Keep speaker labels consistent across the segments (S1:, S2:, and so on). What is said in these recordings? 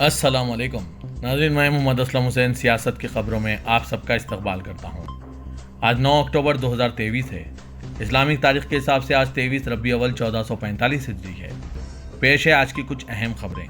S1: अस्सलाम वालेकुम नाज़रीन, मैं मोहम्मद असलम हुसैन सियासत की ख़बरों में आप सबका इस्तकबाल करता हूँ। आज 9 अक्टूबर 2023 है। इस्लामिक तारीख के हिसाब से आज 23 रबी अव्वल 1445 हिजरी है। पेश है आज की कुछ अहम खबरें।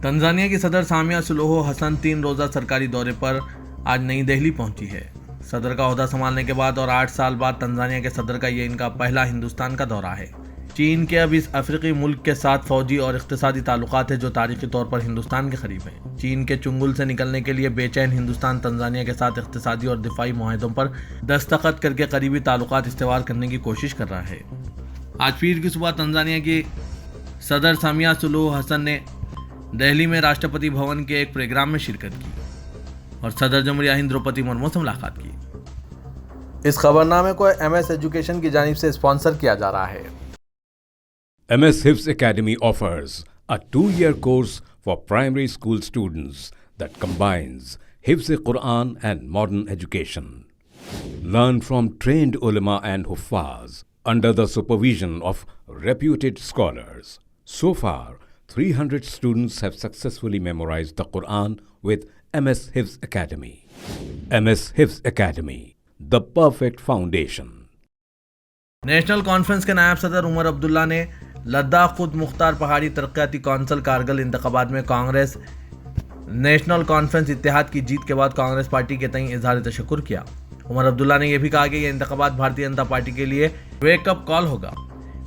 S1: तंजानिया की सदर सामिया सुलूहु हसन 3 रोज़ा सरकारी दौरे पर आज नई दिल्ली पहुंची है। सदर का ओहदा संभालने के बाद और 8 साल बाद तंजानिया के सदर का ये इनका पहला हिंदुस्तान का दौरा है। चीन के अब इस अफ्रीकी मुल्क के साथ फौजी और इक़्तिसादी ताल्लुकात है जो तारीखी तौर पर हिंदुस्तान के करीब है। चीन के चुंगल से निकलने के लिए बेचैन हिंदुस्तान तंजानिया के साथ इक़्तिसादी और दिफाई मुआहदों पर दस्तखत करके करीबी ताल्लुकात इस्तेवाल करने की कोशिश कर रहा है। आज पीर की सुबह तंजानिया की सदर सामिया सुलूहु हसन ने दिल्ली में राष्ट्रपति भवन के एक प्रोग्राम में शिरकत की और सदर जमहूरिया हिंद द्रौपदी मुर्मू से मुलाकात की। इस खबरनामे को MS एजुकेशन की जानिब से स्पॉन्सर किया जा रहा है।
S2: MS Hifz Academy offers a 2-year course for primary school students that combines Hifz Quran and modern education. Learn from trained ulama and huffaz under the supervision of reputed scholars. So far, 300 students have successfully memorized the Quran with MS Hifz Academy. MS Hifz Academy, the perfect foundation.
S1: National conference के नायब सदर उमर अब्दुल्ला ने लद्दाख खुद मुख्तार पहाड़ी तरक्याती council Kargil इंतखाबात में Congress national conference इत्तेहाद की जीत के बाद कांग्रेस पार्टी के तई इजहार तशक्कुर किया। उमर अब्दुल्ला ने यह भी कहा कि यह इंतखाबात भारतीय जनता पार्टी के लिए वेकअप कॉल होगा।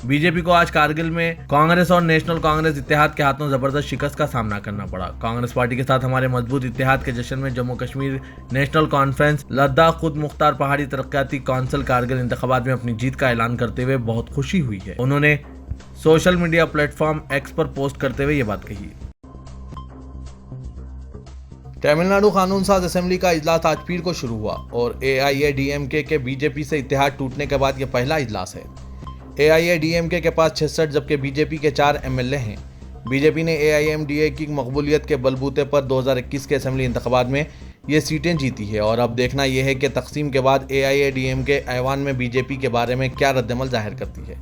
S1: बीजेपी को आज कारगिल में कांग्रेस और नेशनल कांग्रेस इत्तेहाद के हाथों जबरदस्त शिकस्त का सामना करना पड़ा। कांग्रेस पार्टी के साथ हमारे मजबूत इत्तेहाद के जश्न में जम्मू कश्मीर नेशनल कॉन्फ्रेंस लद्दाख खुद मुख्तार पहाड़ी तरक्याती कौंसिल कारगिल इंतखाबात में अपनी जीत का ऐलान करते हुए बहुत खुशी हुई है। उन्होंने सोशल मीडिया प्लेटफॉर्म X पर पोस्ट करते हुए ये बात कही। तमिलनाडु कानून साज असेंबली का इजलास आज पीर को शुरू हुआ और AIADMK के बीजेपी से इत्तेहाद टूटने के बाद यह पहला इजलास है। AIADMK के पास 66 जबकि बीजेपी के 4 MLA हैं। बीजेपी ने AIMDA की मकबूलियत के बलबूते पर 2021 के असेंबली इंतखाबात में ये सीटें जीती है और अब देखना यह है कि तकसीम के बाद AIADMK ऐवान में बीजेपी के बारे में क्या रद्दमल जाहिर करती है।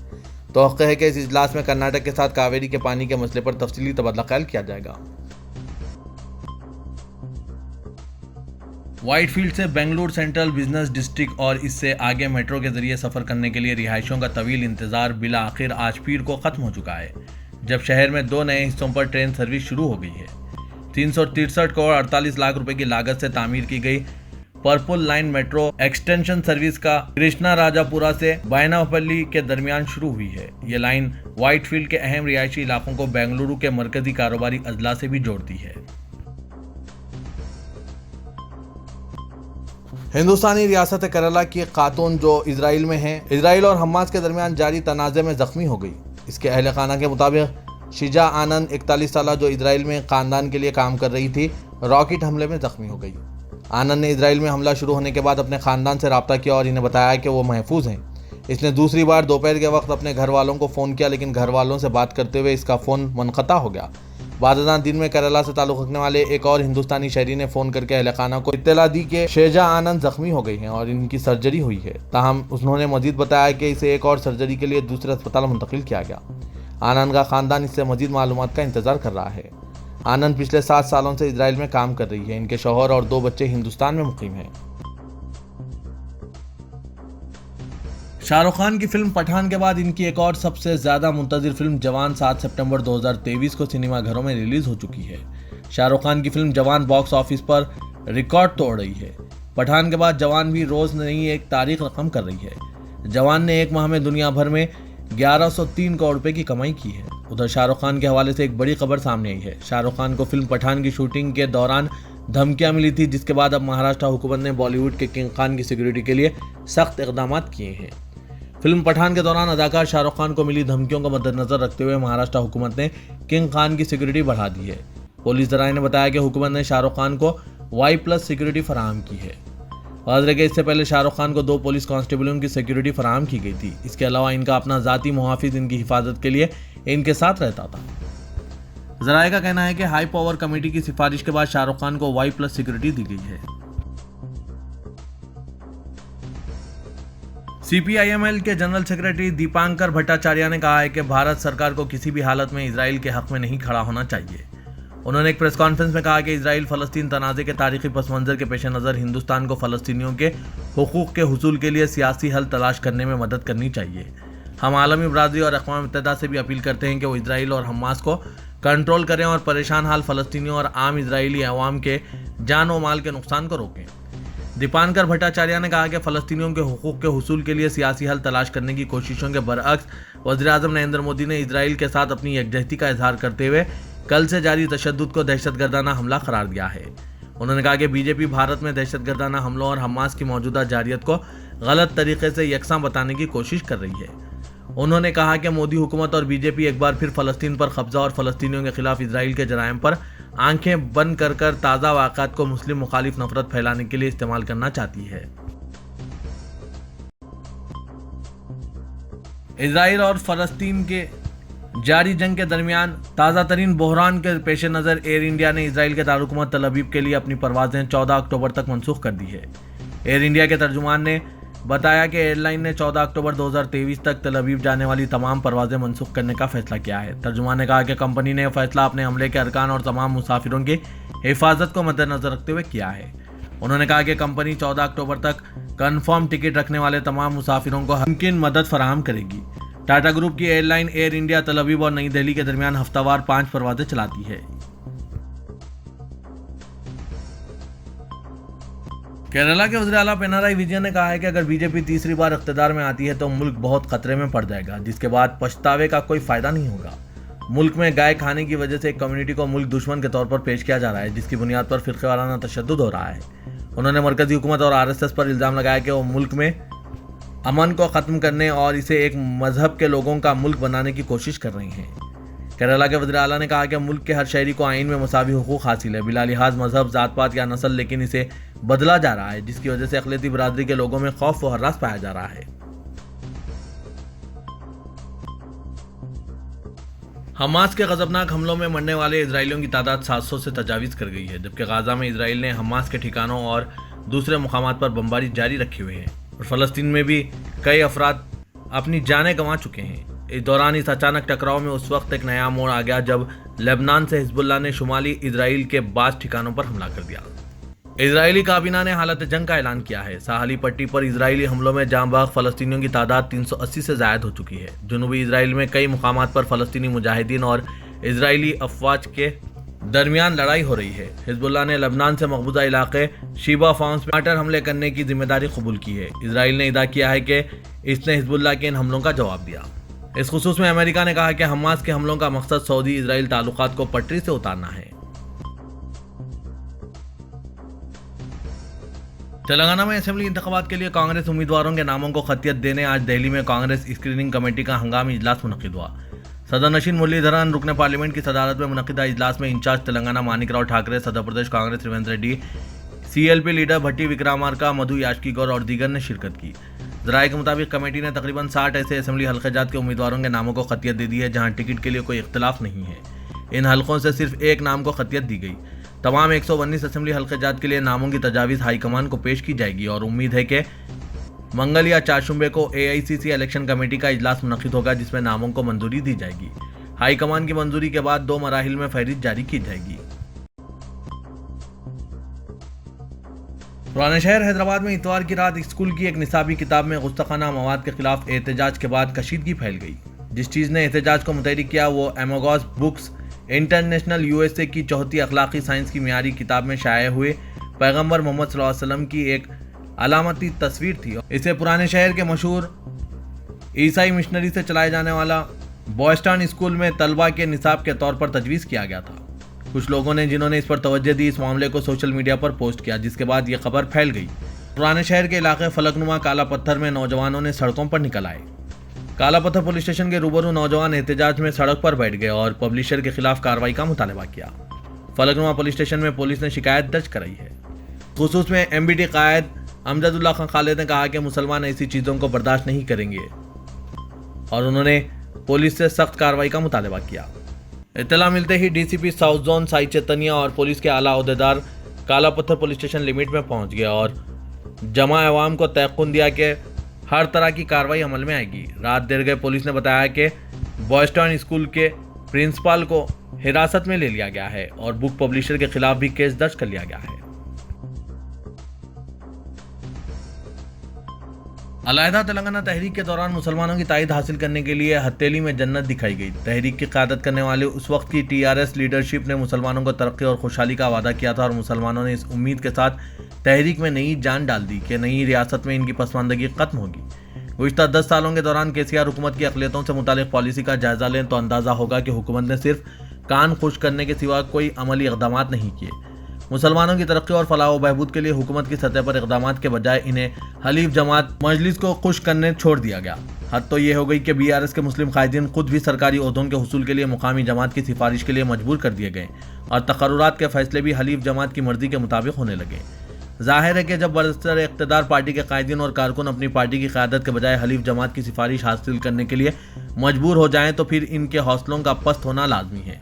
S1: तौक़्क़े है कि इस इजलास में कर्नाटक के साथ कावेरी के पानी के मसले पर तफसीली तबादला ख्याल किया जाएगा। व्हाइटफील्ड से बेंगलुरु सेंट्रल बिजनेस डिस्ट्रिक्ट और इससे आगे मेट्रो के जरिए सफ़र करने के लिए रिहायशियों का तवील इंतज़ार बिला आखिर आज पीर को ख़त्म हो चुका है, जब शहर में 2 नए हिस्सों पर ट्रेन सर्विस शुरू हो गई है। 363 करोड़ 48 लाख रुपए की लागत से तामीर की गई purple line metro extension service का कृष्णा राजापुरा से बायनापल्ली के दरमियान शुरू हुई है। ये लाइन व्हाइटफील्ड के अहम रिहायशी इलाकों को बेंगलुरु के मरकजी कारोबारी अजला से भी जोड़ती है। हिंदुस्तानी रियासत केरला की खातून जो इजराइल में है, इजराइल और हमास के दरमियान जारी तनाज़े में जख्मी हो गई। इसके अहल खाना के मुताबिक शिजा आनंद 41 साल जो इजराइल में खानदान के लिए काम कर रही थी, रॉकेट हमले में जख्मी हो गई। आनंद ने इजराइल में हमला शुरू होने के बाद अपने खानदान से रब्ता किया और इन्हें बताया कि वो महफूज हैं। इसने दूसरी बार दोपहर के वक्त अपने घर वालों को फ़ोन किया, लेकिन घर वालों से बात करते हुए इसका फ़ोन मुनक़ता हो गया। बाद दिन में केरला से ताल्लुक़ रखने वाले एक और हिंदुस्तानी शहरी ने फ़ोन करके अहल खाना को इत्तला दी कि शेजा आनंद जख्मी हो गई हैं और इनकी सर्जरी हुई है। ताहम उन्होंने मजीद बताया कि इसे एक और सर्जरी के लिए दूसरे अस्पताल मुंतकिल किया गया। आनंद का ख़ानदान इससे मजीद मालूमात का इंतज़ार कर रहा है। आनंद पिछले 7 सालों से इजराइल में काम कर रही है। इनके शौहर और 2 बच्चे हिंदुस्तान में मुकीम हैं। शाहरुख खान की फिल्म पठान के बाद इनकी एक और सबसे ज़्यादा मुंतज़िर फिल्म जवान 7 सितंबर 2023 को सिनेमाघरों में रिलीज़ हो चुकी है। शाहरुख खान की फिल्म जवान बॉक्स ऑफिस पर रिकॉर्ड तोड़ रही है। पठान के बाद जवान भी रोज़ नई एक तारीख रकम कर रही है। जवान ने एक माह में दुनिया भर में 1103 करोड़ रुपए की कमाई की है। उधर शाहरुख खान के हवाले से एक बड़ी खबर सामने आई है। शाहरुख खान को फिल्म पठान की शूटिंग के दौरान धमकियां मिली थी, जिसके बाद अब महाराष्ट्र हुकूमत ने बॉलीवुड के किंग खान की सिक्योरिटी के लिए सख्त इकदाम किए हैं। फिल्म पठान के दौरान अदाकार शाहरुख खान को मिली धमकियों को मद्देनजर रखते हुए महाराष्ट्र हुकूमत ने किंग खान की सिक्योरिटी बढ़ा दी है। पुलिस जराये ने बताया कि हुकूमत ने शाहरुख खान को Y+ सिक्योरिटी फराहम की है। वाज़ेह कि इससे पहले शाहरुख खान को 2 पुलिस कांस्टेबलों की सिक्योरिटी फराहम की गई थी। इसके अलावा इनका अपना ज़ाती मुहाफिज इनकी हिफाजत के लिए इनके साथ रहता था। जराये का कहना है कि हाई पावर कमेटी की सिफारिश के बाद शाहरुख खान को Y+ सिक्योरिटी दी गई है। CPIML के जनरल सेक्रेटरी दीपांकर भट्टाचार्य ने कहा है कि भारत सरकार को किसी भी हालत में इजराइल के हक में नहीं खड़ा होना चाहिए। उन्होंने एक प्रेस कॉन्फ्रेंस में कहा कि इजराइल फलस्तीन तनाज़े के तारीखी पस मंज़र के पेश नज़र हिंदुस्तान को फलस्तीनियों के हुकूक़ के हुसूल के लिए सियासी हल तलाश करने में मदद करनी चाहिए। हम आलमी बरादरी और अक़वाम मुत्तहिदा से भी अपील करते हैं कि वो इजराइल और हमास को कंट्रोल करें और परेशान हाल फलस्तीनियों और आम इजरायली अवाम के जान व माल के नुकसान को रोकें। दीपांकर भट्टाचार्य ने कहा कि फलस्तीनियों के हुकूक के हुसूल के लिए सियासी हल तलाश करने की कोशिशों के बरअक्स वज़ीर-ए-आज़म नरेंद्र मोदी ने इजराइल के साथ अपनी यकजहती का इजहार करते हुए कल से जारी तशद्दुद को दहशतगर्दाना हमला करार दिया है। उन्होंने कहा कि बीजेपी भारत में दहशतगर्दाना हमलों और हमास की मौजूदा जारियत को गलत तरीके से यकसां बताने की कोशिश कर रही है। उन्होंने कहा कि मोदी हुकूमत और बीजेपी एक बार फिर फलस्तीन पर कब्जा और फलस्तीनियों के खिलाफ इजराइल के जराइम पर आंखें बंद कर ताज़ा वाक़ात को मुस्लिम मुखालिफ नफरत फैलाने के लिए इस्तेमाल करना चाहती है। इजराइल और फलस्तीन के जारी जंग के दरमियान ताज़ा तरीन बहरान के पेश नज़र एयर इंडिया ने इजराइल के दारुकुमत तल अवीव के लिए अपनी परवाज़ें 14 अक्टूबर तक मनसूख कर दी है। एयर इंडिया के तर्जुमान ने बताया कि एयरलाइन ने 14 अक्टूबर 2023 तक तल अवीव जाने वाली तमाम परवाज़ें मनसूख करने का फैसला किया है। तर्जुमान ने कहा कि कंपनी ने यह फैसला अपने हमले के अरकान और तमाम मुसाफिरों की हिफाजत को मद्देनजर रखते हुए किया है। उन्होंने कहा कि कंपनी 14 अक्टूबर तक कन्फर्म टिकट रखने वाले तमाम मुसाफिरों को मुमकिन मदद फराहम करेगी। टाटा ग्रुप की एयरलाइन एयर इंडिया तल अवीव और नई दिल्ली के दरमियान हफ्तावार 5 परवाज़ें चलाती है। केरला के वज़ीर आला पिनाराई विजयन ने कहा है कि अगर बीजेपी तीसरी बार इख्तिदार में आती है तो मुल्क बहुत खतरे में पड़ जाएगा, जिसके बाद पछतावे का कोई फायदा नहीं होगा। मुल्क में गाय खाने की वजह से एक कम्युनिटी को मुल्क दुश्मन के तौर पर पेश किया जा रहा है, जिसकी बुनियाद पर फिरक़ेवाराना तशद्दुद हो रहा है। उन्होंने मरकजी हुकूमत और RSS पर इल्ज़ाम लगाया कि वो मुल्क में अमन को ख़त्म करने और इसे एक मजहब के लोगों का मुल्क बनाने की कोशिश कर रही हैं। केरला के वज़ीर आला ने कहा कि मुल्क के हर शहरी को आइन में मसावी हुकूक हासिल है, बिला लिहाज मजहब, ज़ात पात या नस्ल, लेकिन इसे बदला जा रहा है, जिसकी वजह से अक़लियती बरादरी के लोगों में खौफ व हर्रास पाया जा रहा है। हमास के गज़बनाक हमलों में मरने वाले इजरायलियों की तादाद 700 से तजावीज़ कर गई है, जबकि गाज़ा में इजराइल ने हमास के ठिकानों और दूसरे मुकामात पर बमबारी जारी रखे हुए हैं और फ़लस्तीन में भी कई अफराद अपनी जानें गंवा चुके हैं। इस दौरान इस अचानक टकराव में उस वक्त एक नया मोड़ आ गया जब लेबनान से हिजबुल्लाह ने शुमाली इजराइल के बाज़ ठिकानों पर हमला कर दिया। इजरायली काबीना ने हालत जंग का ऐलान किया है। साहली पट्टी पर इजरायली हमलों में जांबाग फ़लस्तीनियों की तादाद 380 से ज़ायद हो चुकी है। जनूबी इजराइल में कई मुकामात पर फ़लस्तीनी मुजाहिदीन और इजरायली अफवाज के दरमियान लड़ाई हो रही है। हिजबुल्लाह ने लेबनान से मकबूजा इलाके शीबा फाउंस में आटर हमले करने की जिम्मेदारी कबूल की है। इजराइल ने इदा किया है कि इसने हिजबुल्लाह के इन हमलों का जवाब दिया। इस खुसूस में अमेरिका ने कहा कि हमास के हमलों का मकसद सऊदी इजराइल ताल्लुकात को पटरी से उतारना है। तेलंगाना में असेंबली इंतखाबात के लिए कांग्रेस उम्मीदवारों के नामों को खतियत देने आज दिल्ली में कांग्रेस स्क्रीनिंग कमेटी का हंगामी इजलास मुनक़िद हुआ। सदर नशीन मुरलीधरन रुकने पार्लियामेंट की सदारत में मुनक़िदा इजलास में इंचार्ज तेलंगाना मानिकराव ठाकरे, सदर प्रदेश कांग्रेस त्रिवेंद्र रेड्डी, CLP लीडर भट्टी विक्रमार्का, मधु याचकी गौर और दीगर ने शिरकत की। ज़राए के मुताबिक कमेटी ने तकरीबन 60 ऐसे असेंबली हल्के जात के उम्मीदवारों के नामों को खतियत दे दी है जहां टिकट के लिए कोई इख्तिलाफ नहीं है। इन हल्कों से सिर्फ एक नाम को खतियत दी गई। तमाम 119 असेंबली हल्के जात के लिए नामों की तजावीज़ हाईकमान को पेश की जाएगी और उम्मीद है कि मंगल या चारशुम्बे को AICC इलेक्शन कमेटी का इजलास मुनक़िद होगा जिसमें नामों को मंजूरी दी जाएगी। हाईकमान की मंजूरी के बाद 2 मराहिल में फहरिस्त जारी की जाएगी। पुराने शहर हैदराबाद में इतवार की रात स्कूल की एक निसाबी किताब में गुस्ताखाना मवाद के खिलाफ एहतजाज के बाद कशीदगी फैल गई। जिस चीज़ ने एहतजाज को मुतहरिक किया वो एमोगॉस बुक्स इंटरनेशनल USA की चौथी अखलाकी साइंस की मियारी किताब में शाया हुए पैगंबर मोहम्मद सल्लल्लाहु अलैहि वसल्लम की एक अलामती तस्वीर थी। इसे पुराने शहर के मशहूर ईसाई मिशनरी से चलाए जाने वाला बॉयस्टन स्कूल में तलबा के निसाब के तौर पर तजवीज़ किया गया था। कुछ लोगों ने जिन्होंने इस पर तवज्जो दी इस मामले को सोशल मीडिया पर पोस्ट किया, जिसके बाद यह खबर फैल गई। पुराने शहर के इलाके फलकनुमा काला पत्थर में नौजवानों ने सड़कों पर निकल आए। काला पत्थर पुलिस स्टेशन के रूबरू नौजवान एहतजाज में सड़क पर बैठ गए और पब्लिशर के खिलाफ कार्रवाई का मुतालबा किया। फलकनुमा पुलिस स्टेशन में पुलिस ने शिकायत दर्ज कराई है। खुसूस में MBD कायद अमजदुल्लाह खान खालिद ने कहा कि मुसलमान ऐसी चीज़ों को बर्दाश्त नहीं करेंगे और उन्होंने पुलिस से सख्त कार्रवाई का मुतालबा किया। इत्तला मिलते ही DCP south zone Sai Chaitanya और पुलिस के आला अहदेदार काला पत्थर पुलिस स्टेशन लिमिट में पहुंच गया और जमा अवाम को तयक़ुन दिया कि हर तरह की कार्रवाई अमल में आएगी। रात देर गए पुलिस ने बताया कि बॉयस्टन स्कूल के प्रिंसिपल को हिरासत में ले लिया गया है और बुक पब्लिशर के खिलाफ भी केस दर्ज कर लिया गया है। अलहदा तेलंगाना तहरीक के दौरान मुसलमानों की तायद हासिल करने के लिए हथेली में जन्नत दिखाई गई। तहरीक की क़यादत करने वाले उस वक्त की टीआरएस लीडरशिप ने मुसलमानों को तरक्की और खुशहाली का वादा किया था और मुसलमानों ने इस उम्मीद के साथ तहरीक में नई जान डाल दी कि नई रियासत में इनकी पसमानदगी खत्म होगी। गुज़िश्ता 10 सालों के दौरान केसीआर हुकूमत की अक़लियतों से मुतालिक पॉलिसी का जायजा लें तो अंदाज़ा होगा कि हुकूमत ने सिर्फ कान खुश करने के सिवा कोई अमली इक़दाम नहीं किए। मुसलमानों की तरक्की और फलाह व बहबूद के लिए हुकूमत की सतह पर इक़दाम के बजाय इन्हें हलीफ जमात मजलिस को खुश करने छोड़ दिया गया। हद तो ये हो गई कि बीआरएस के मुस्लिम कायदीन खुद भी सरकारी ओहदों के हुसूल के लिए मुकामी जमात की सिफारिश के लिए मजबूर कर दिए गए और तकर्रुरात के फैसले भी हलीफ जमात की मर्जी के मुताबिक होने लगे। जाहिर है कि जब बरसर इक़्तिदार पार्टी के कायदीन और कारकुन अपनी पार्टी की क़यादत के बजाय हलीफ जमात की सिफारिश हासिल करने के लिए मजबूर हो जाएं तो फिर इनके हौसलों का पस्त होना लाजमी है।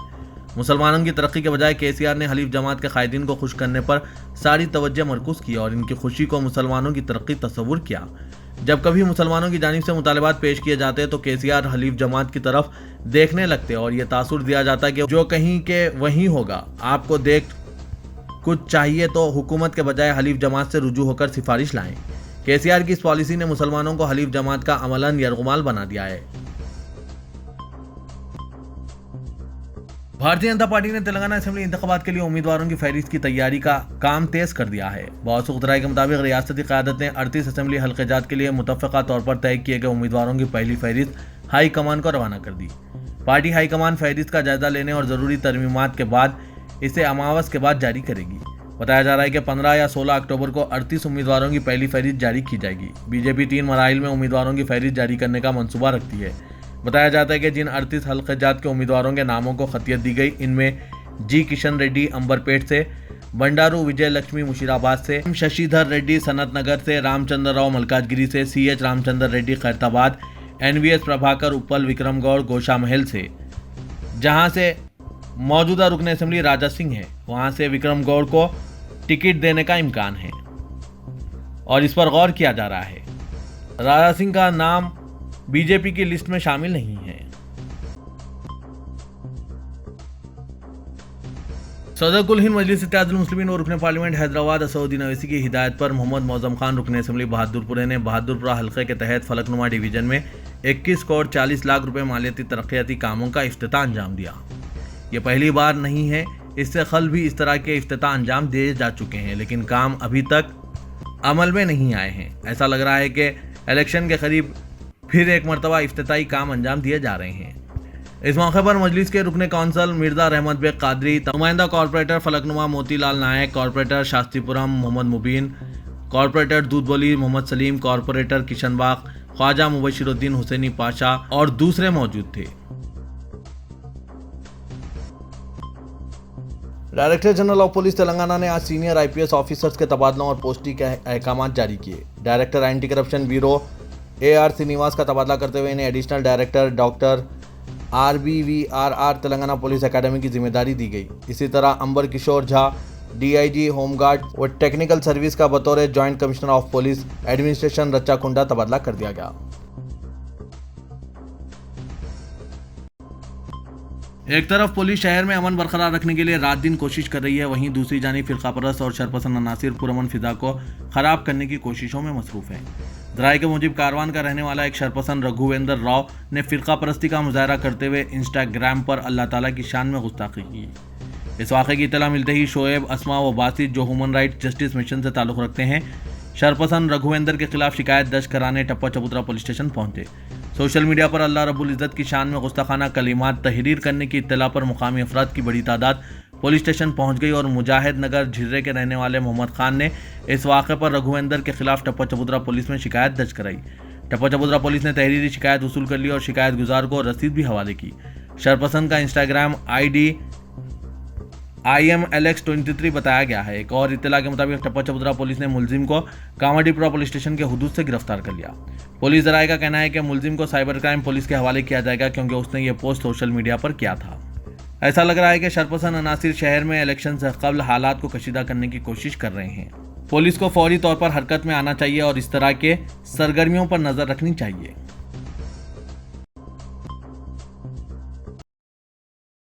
S1: मुसलमानों की तरक्की के बजाय केसीआर ने हलीफ जमात के कायदीन को खुश करने पर सारी तवज्जो मरकूज़ की और इनकी खुशी को मुसलमानों की तरक्की तस्वुर किया। जब कभी मुसलमानों की जानिब से मुतालबात पेश किए जाते तो केसीआर हलीफ जमात की तरफ देखने लगते और ये तासुर दिया जाता कि जो कहीं के वहीं होगा, आपको देख कुछ चाहिए तो हुकूमत के बजाय हलीफ जमात से रुजू होकर सिफारिश लाएं। केसीआर की इस पॉलिसी ने मुसलमानों को हलीफ जमात का अमलन यरगुमाल बना दिया है। भारतीय जनता पार्टी ने तेलंगाना असेंबली इंतखाबात के लिए उम्मीदवारों की फहरिस्त की तैयारी का काम तेज कर दिया है। बौसूख राय के मुताबिक रियासती क़यादत ने 38 असेंबली हल्क़ेजात के लिए मुतफ़क़ा तौर पर तय किए गए उम्मीदवारों की पहली फहरिस्त हाई कमान को रवाना कर दी। पार्टी हाई कमान फहरिस्त का जायजा लेने और ज़रूरी तरमीमात के बाद इसे अमावस के बाद जारी करेगी। बताया जा रहा है कि 15 या 16 अक्टूबर को 38 उम्मीदवारों की पहली फहरिस्त जारी की जाएगी। बीजेपी 3 मराहिल में उम्मीदवारों की फहरिस्त जारी करने का मंसूबा रखती है। बताया जाता है कि जिन 38 हल्क़ेजात के उम्मीदवारों के नामों को खतियत दी गई, इनमें जी किशन रेड्डी अंबरपेट से, बंडारू विजय लक्ष्मी मुशीराबाद से, शशिधर रेड्डी सनत नगर से, रामचंद्र राव मलकाजगिरी से, CH रामचंद्र रेड्डी खैरताबाद, NVS प्रभाकर उपल विक्रमगौड़ गोशा महल से, जहां से मौजूदा रुकन असेंबली राजा सिंह है, वहां से विक्रमगौड़ को टिकट देने का इम्कान है और इस पर गौर किया जा रहा है। राजा सिंह का नाम बीजेपी की लिस्ट में शामिल नहीं है। सदर कुल हिंद मजलिस इत्तेहादुल मुस्लिमीन और रुकन पार्लियामेंट हैदराबाद असदुद्दीन अवैसी की हिदायत पर मोहम्मद मौज़म खान रुकन असेंबली बहादुरपुरा ने बहादुरपुरा हल्के के तहत फलकनुमा डिवीजन में 21 करोड़ 40 लाख रुपए मालियाती तरक्याती कामों का इफ्तिताह अंजाम दिया। ये पहली बार नहीं है, इससे कल भी इस तरह के इफ्तिताह अंजाम दिए जा चुके हैं, लेकिन काम अभी तक अमल में नहीं आए हैं। ऐसा लग रहा है कि इलेक्शन के करीब फिर एक मरतबा इफ्तिताही काम अंजाम दिए जा रहे हैं। इस मौके पर मजलिस के रुकने कौंसल मिर्जा रहमत बेग कादरी, नुमाइंदा कॉर्पोरेटर फलकनुमा मोतीलाल नायक, कॉर्पोरेटर शास्त्रीपुरम मोहम्मद मुबीन, कॉर्पोरेटर दूधबोली मोहम्मद सलीम, कॉर्पोरेटर किशनबाग ख्वाजा मुबशिरुद्दीन हुसैनी पाशा और दूसरे मौजूद थे। Director general of police Telangana ने आज सीनियर IPS ऑफिसर्स के तबादलों और पोस्टिंग के अहकाम जारी किए। Director anti corruption bureau AR Srinivas का तबादला करते हुए इन्हें additional director doctor RBVRR Telangana police academy की जिम्मेदारी दी गई। इसी तरह अंबर किशोर झा DIG होमगार्ड व टेक्निकल सर्विस का बतौर joint commissioner of police administration Rachakonda तबादला कर दिया गया। एक तरफ पुलिस शहर में अमन बरकरार रखने के लिए रात दिन कोशिश कर रही है, वहीं दूसरी जानिब फिरकापरस्त और शरपसंद अनासिर पुरअमन फिजा को खराब करने की कोशिशों में मसरूफ है। ज़राए के मुजिब कारवान का रहने वाला एक शरपसंद रघुवेंद्र राव ने फिरकापरस्ती का मुजाहरा करते हुए इंस्टाग्राम पर अल्लाह ताला की शान में गुस्ताखी की। इस वाक़े की इत्तला मिलते ही शोएब, अस्मा व बासित, जो ह्यूमन राइट्स जस्टिस मिशन से ताल्लुक़ रखते हैं, शरपसंद रघुवेंद्र के खिलाफ शिकायत दर्ज कराने टप्पा चबूतरा पुलिस स्टेशन पहुंचे। सोशल मीडिया पर अल्लाह रब्बुल इज़्ज़त की शान में गुस्ताखाना कलिमात तहरीर करने की इत्तला पर मुकामी अफराद की बड़ी तादाद पुलिस स्टेशन पहुंच गई और मुजाहिद नगर झिर्रे के रहने वाले मोहम्मद खान ने इस वाक़े पर रघुवेंद्र के खिलाफ टप्पा चबूतरा पुलिस में शिकायत दर्ज कराई। टप्पा चबूतरा पुलिस ने तहरीरी शिकायत वसूल कर ली और शिकायत गुजार को रसीद भी हवाले की। शरपसंद का इंस्टाग्राम ID IMLX23 बताया गया है। एक और इत्तला के मुताबिक टप्पा चबूतरा पुलिस ने मुलजिम को कामाडीपुरा पुलिस स्टेशन के हुदूद से गिरफ्तार कर लिया। पुलिस ज़राए का कहना है कि मुलजिम को साइबर क्राइम पुलिस के हवाले किया जाएगा क्योंकि उसने ये पोस्ट सोशल मीडिया पर किया था। ऐसा लग रहा है कि शरपसंद अनासिर शहर में इलेक्शन से कबल हालात को कशीदा करने की कोशिश कर रहे हैं। पुलिस को फौरी तौर पर हरकत में आना चाहिए और इस तरह के सरगर्मियों पर नजर रखनी चाहिए।